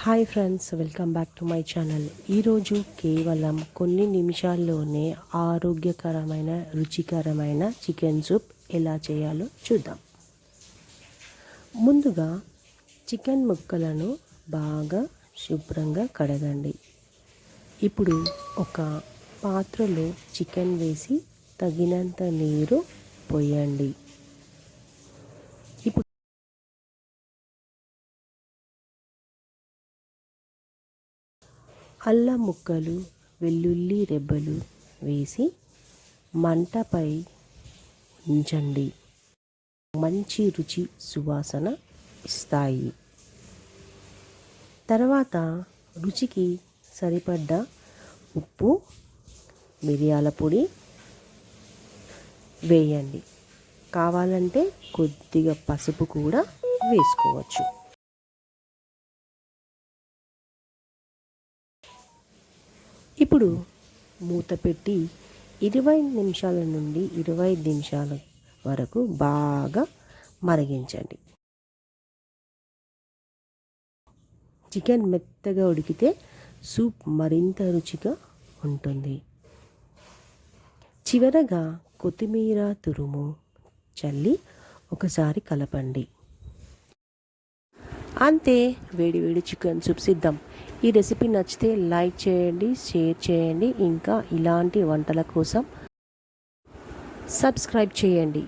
Hi friends, welcome back to my channel. ఈరోజు కేవలం కొన్ని నిమిషాల్లోనే ఆరోగ్యకరమైన రుచికరమైన చికెన్ సూప్ ఎలా చేయాలో చూద్దాం. ముందుగా చికెన్ ముక్కలను బాగా శుభ్రంగా కడగండి. ఇప్పుడు ఒక పాత్రలో చికెన్ వేసి తగినంత నీరు పోయండి. ఇప్పుడు అల్లం ముక్కలు, వెల్లుల్లి రెబ్బలు వేసి మంటపై ఉంచండి. మంచి రుచి సువాసన ఇస్తాయి. తర్వాత రుచికి సరిపడ్డ ఉప్పు, మిరియాల పొడి వేయండి. కావాలంటే కొద్దిగా పసుపు కూడా వేసుకోవచ్చు. ఇప్పుడు మూత పెట్టి 20 నిమిషాల నుండి 25 నిమిషాల వరకు బాగా మరిగించండి. చికెన్ మెత్తగా ఉడికితే సూప్ మరింత రుచిగా ఉంటుంది. చివరగా కొత్తిమీర తురుము చల్లి ఒకసారి కలపండి. అంతే, వేడి వేడి చికెన్ సూప్ సిద్ధం. ఈ రెసిపీ నచ్చితే లైక్ చేయండి, షేర్ చేయండి. ఇంకా ఇలాంటి వంటల కోసం సబ్స్క్రైబ్ చేయండి.